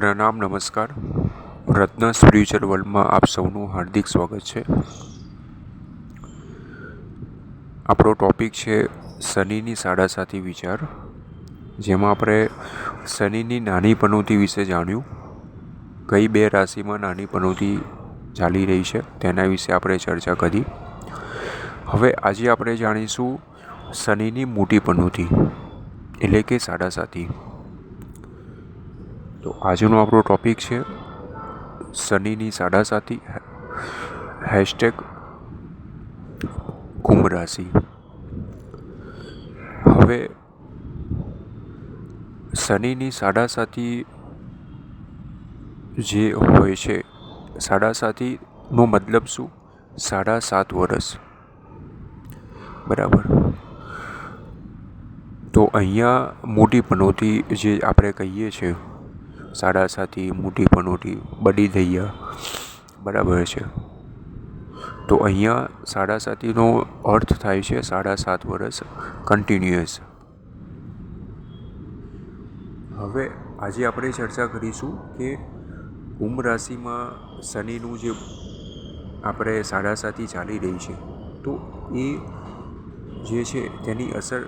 પ્રણામ, નમસ્કાર. રત્ન સ્પિરિચ્યુઅલ વર્લ્ડમાં આપ સૌનું હાર્દિક સ્વાગત છે. આપણો ટૉપિક છે શનિની સાડાસાતી વિચાર, જેમાં આપણે શનિની નાની પનોતી વિશે જાણ્યું. કઈ બે રાશિમાં નાની પનોતી ચાલી રહી છે તેના વિશે આપણે ચર્ચા કરી. હવે આજે આપણે જાણીશું શનિની મોટી પનોતી એટલે કે સાડાસાતી. તો આજનો આપણો ટૉપિક છે શનિની સાડાસાતી #કુંભ રાશિ. હવે શનિની સાડાસાતી જે હોય છે, સાડાસાતીનો મતલબ શું? 7.5 વર્ષ, બરાબર. તો અહીંયા મોટી પનોતી જે આપણે કહીએ છીએ, સાડાસાતી, મોટી પનોતી, બડી દૈયા, બરાબર છે. તો અહીંયા સાડાસાતીનો અર્થ થાય છે 7.5 વર્ષ કન્ટિન્યુઅસ. હવે આજે આપણે ચર્ચા કરીશું કે કુંભ રાશિમાં શનિનું જે આપણે સાડાસાતી ચાલી રહી છે, તો એ જે છે તેની અસર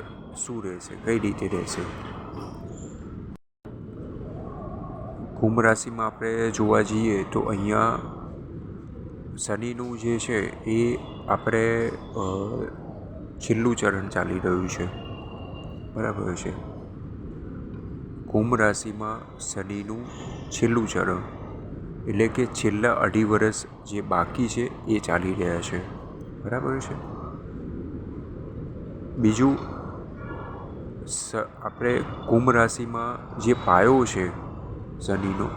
શું રહેશે, કઈ રીતે રહેશે. કુંભ રાશિમાં આપણે જોવા જઈએ તો અહીંયા શનિનું જે છે એ આપણે છેલ્લું ચરણ ચાલી રહ્યું છે, બરાબર છે. કુંભ રાશિમાં શનિનું છેલ્લું ચરણ એટલે કે છેલ્લા 2.5 વર્ષ જે બાકી છે એ ચાલી રહ્યા છે, બરાબર છે. બીજું, આપણે કુંભ રાશિમાં જે પાયો છે શનિનો,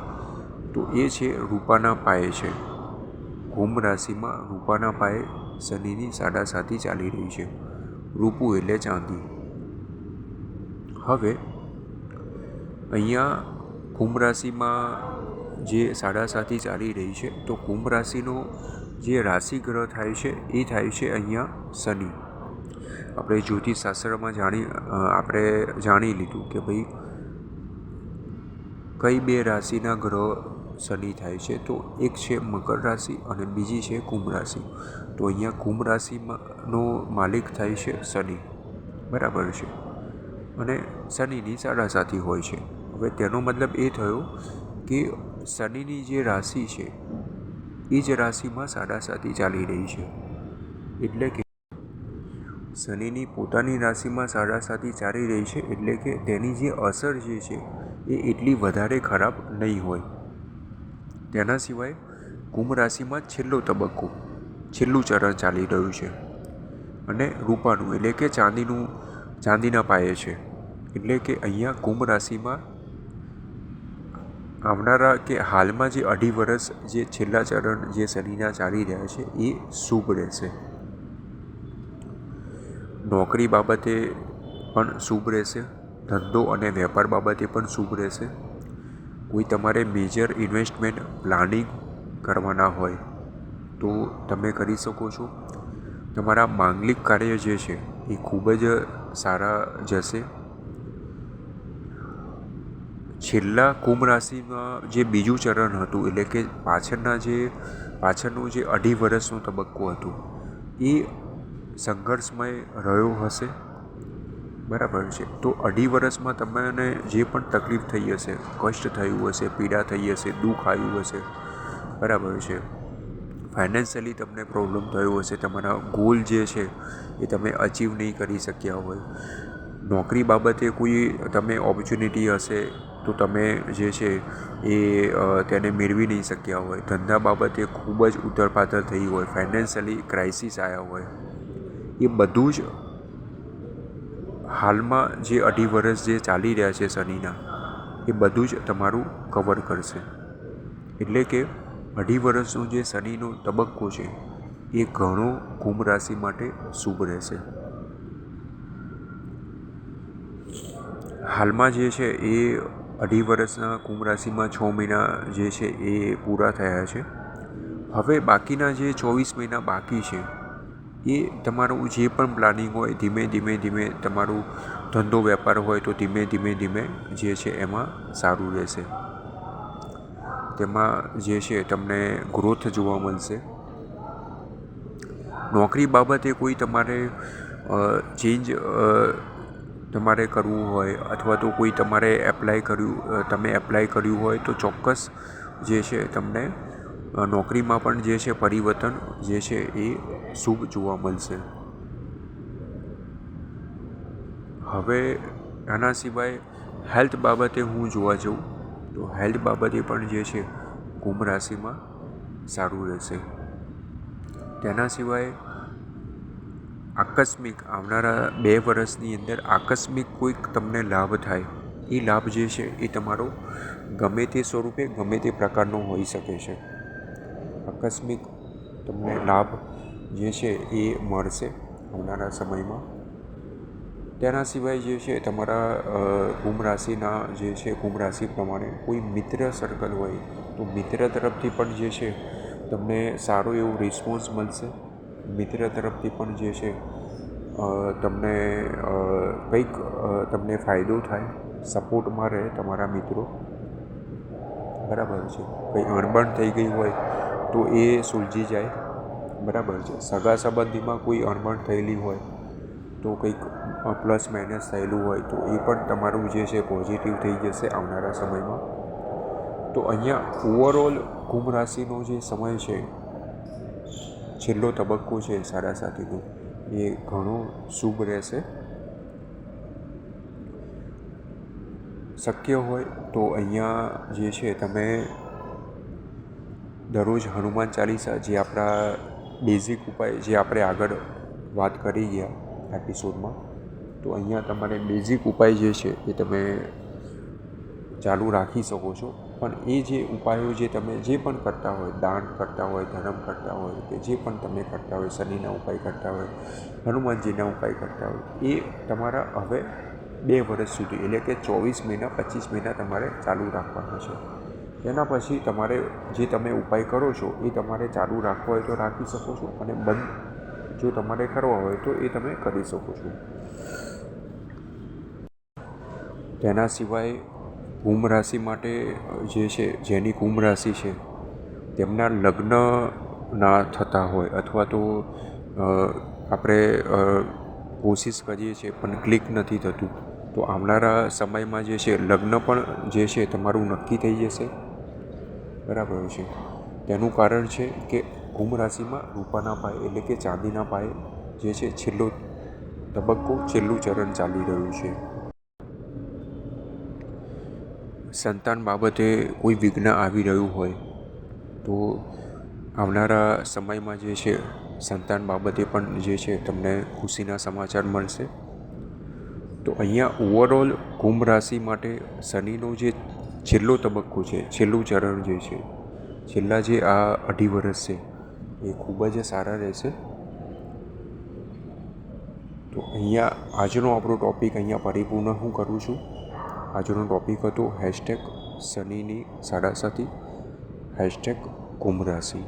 તો એ છે રૂપાના પાયે છે. કુંભ રાશિમાં રૂપાના પાયે શનિની સાડાસાતી ચાલી રહી છે. રૂપું એટલે ચાંદી. હવે અહીંયા કુંભ રાશિમાં જે સાડાસાતી ચાલી રહી છે, તો કુંભ રાશિનો જે રાશિ ગ્રહ થાય છે એ થાય છે અહીંયા શનિ. આપણે જ્યોતિષશાસ્ત્રમાં આપણે જાણી લીધું કે ભાઈ કઈ બે રાશિના ગ્રહ શનિ થાય છે, તો એક છે મકર રાશિ અને બીજી છે કુંભ રાશિ. તો અહીંયા કુંભ રાશિનો માલિક થાય છે શનિ, બરાબર છે. અને શનિની સાડાસાતી હોય છે. હવે તેનો મતલબ એ થયો કે શનિની જે રાશિ છે એ જ રાશિમાં સાડાસાતી ચાલી રહી છે, એટલે કે શનિની પોતાની રાશિમાં સાડાસાતી ચાલી રહી છે, એટલે કે તેની જે અસર જે છે એ એટલી વધારે ખરાબ નહીં હોય. તેના સિવાય કુંભ રાશિમાં છેલ્લો તબક્કો, છેલ્લું ચરણ ચાલી રહ્યું છે અને રૂપાનું એટલે કે ચાંદીના પાયે છે. એટલે કે અહીંયા કુંભ રાશિમાં આવનારા કે હાલમાં જે 2.5 વર્ષ જે છેલ્લા ચરણ જે શનિના ચાલી રહ્યા છે એ શુભ રહેશે. નોકરી બાબતે પણ શુભ રહેશે, ધંધો અને વેપાર બાબતે પણ શુભ રહેશે. કોઈ તમારે મેજર ઇન્વેસ્ટમેન્ટ પ્લાનિંગ કરવાના હોય તો તમે કરી શકો છો. તમારા માંગલિક કાર્ય જે છે એ ખૂબ જ સારા જશે. છેલ્લા કુંભ રાશિમાં જે બીજું ચરણ હતું, એટલે કે પાછળનું જે 2.5 વર્ષનો તબક્કો હતો, એ સંઘર્ષમય રહ્યો હશે, બરાબર છે. તો 2.5 વર્ષમાં તમને જે પણ તકલીફ થઈ હશે, કષ્ટ થયું હશે, પીડા થઈ હશે, દુઃખ આવ્યું હશે, બરાબર છે. ફાઇનાન્શિયલી તમને પ્રોબ્લેમ થયો હશે, તમારા ગોલ જે છે એ તમે અચીવ નહીં કરી શક્યા હોય. નોકરી બાબતે કોઈ તમે ઓપોર્ચ્યુનિટી હશે તો તમે જે છે એ તેને મેળવી નહીં શક્યા હોય. ધંધા બાબતે ખૂબ જ ઉથલપાથલ થઈ હોય, ફાઇનાન્શિયલી ક્રાઇસિસ આવ્યા હોય, એ બધું જ હાલમાં જે 2.5 વર્ષ જે ચાલી રહ્યા છે શનિના, એ બધું જ તમારું કવર કરશે. એટલે કે 2.5 વર્ષનો જે શનિનો તબક્કો છે એ ઘણો કુંભ રાશિ માટે શુભ રહેશે. હાલમાં જે છે એ 2.5 વર્ષના કુંભ રાશિમાં 6 મહિના જે છે એ પૂરા થયા છે. હવે બાકીના જે 24 મહિના બાકી છે એ તમારું જે પણ પ્લાનિંગ હોય, ધીમે ધીમે તમારું ધંધો વેપાર હોય તો ધીમે ધીમે જે છે એમાં સારું રહેશે. તેમાં જે છે તમને ગ્રોથ જોવા મળશે. નોકરી બાબતે કોઈ તમારે ચેન્જ તમારે કરવું હોય અથવા તો કોઈ તમારે તમે એપ્લાય કર્યું હોય તો ચોક્કસ જે છે તમને નોકરીમાં પણ જે છે પરિવર્તન જે છે એ શુભ જોવા મળશે. હવે આના સિવાય હેલ્થ બાબતે હું જોવા જાઉં તો હેલ્થ બાબતે પણ જે છે કુંભ રાશિમાં સારું રહેશે. તેના સિવાય આકસ્મિક આવનારા 2 વર્ષની અંદર આકસ્મિક કોઈક તમને લાભ થાય, એ લાભ જે છે એ તમારો ગમે તે સ્વરૂપે ગમે તે પ્રકારનો હોઈ શકે છે. આકસ્મિક તમને લાભ જે છે એ મળશે આવનારા સમયમાં. તેના સિવાય જે છે તમારા કુંભ રાશિના જે છે કુંભ રાશિ પ્રમાણે કોઈ મિત્ર સર્કલ હોય તો મિત્ર તરફથી પણ જે છે તમને સારો એવો રિસ્પોન્સ મળશે. મિત્ર તરફથી પણ જે છે તમને કંઈક તમને ફાયદો થાય, સપોર્ટમાં રહે તમારા મિત્રો. બરાબર છે. કંઈ અણબણ થઈ ગઈ હોય તો એ સુલઝી જાય. બરાબર છે. સગા સંબંધીમાં કોઈ અણબણ થયેલી હોય તો કંઈક પ્લસ માઇનસ થયેલું હોય તો એ પણ તમારું જે છે પોઝિટિવ થઈ જશે આવનારા સમયમાં. તો અહીંયા ઓવરઓલ કુંભ રાશિનો જે સમય છે, છેલ્લો તબક્કો છે સાડાસાતીનો, એ ઘણો શુભ રહેશે. શક્ય હોય તો અહીંયા જે છે તમે દરરોજ હનુમાન ચાલીસા, જે આપણા બેઝિક ઉપાય જે આપણે આગળ વાત કરી ગયા એપિસોડમાં, તો અહીંયા તમારે બેઝિક ઉપાય જે છે એ તમે ચાલુ રાખી શકો છો. પણ એ જે ઉપાયો જે તમે જે પણ કરતા હોય, દાન કરતા હોય, ધર્મ કરતા હોય કે જે પણ તમે કરતા હોય, શનિના ઉપાય કરતા હોય, હનુમાનજીના ઉપાય કરતા હોય, એ તમારા હવે 2 વર્ષ સુધી એટલે કે 24 મહિના 25 મહિના તમારે ચાલુ રાખવાના છે. તેના પછી તમારે જે તમે ઉપાય કરો છો એ તમારે ચાલુ રાખવો હોય તો રાખી શકો છો, અને બંધ જો તમારે કરવા હોય તો એ તમે કરી શકો છો. તેના સિવાય કુંભ રાશિ માટે જે છે, જેની કુંભ રાશિ છે તેમના લગ્ન ના થતા હોય અથવા તો આપણે કોશિશ કરીએ છીએ પણ ક્લિક નથી થતું, તો આવનારા સમયમાં જે છે લગ્ન પણ જે છે તમારું નક્કી થઈ જશે. બરાબર છે. તેનું કારણ છે કે કુંભ રાશિમાં રૂપાના પાયે એટલે કે ચાંદીના પાયે જે છે છેલ્લો તબક્કો, છેલ્લું ચરણ ચાલી રહ્યું છે. સંતાન બાબતે કોઈ વિઘ્ન આવી રહ્યું હોય તો આવનારા સમયમાં જે છે સંતાન બાબતે પણ જે છે તમને ખુશીના સમાચાર મળશે. તો અહીંયા ઓવરઓલ કુંભ રાશિ માટે શનિનો જે છેલ્લો તબક્કો છે, છેલ્લું ચરણ જે છે, છેલ્લા જે આ 2.5 વર્ષ છે એ ખૂબ જ સારા રહેશે. તો અહીંયા આજનો આપણો ટૉપિક અહીંયા પરિપૂર્ણ હું કરું છું. આજનો ટૉપિક હતો #શનિની સાડાસાતી, #કુંભ રાશિ.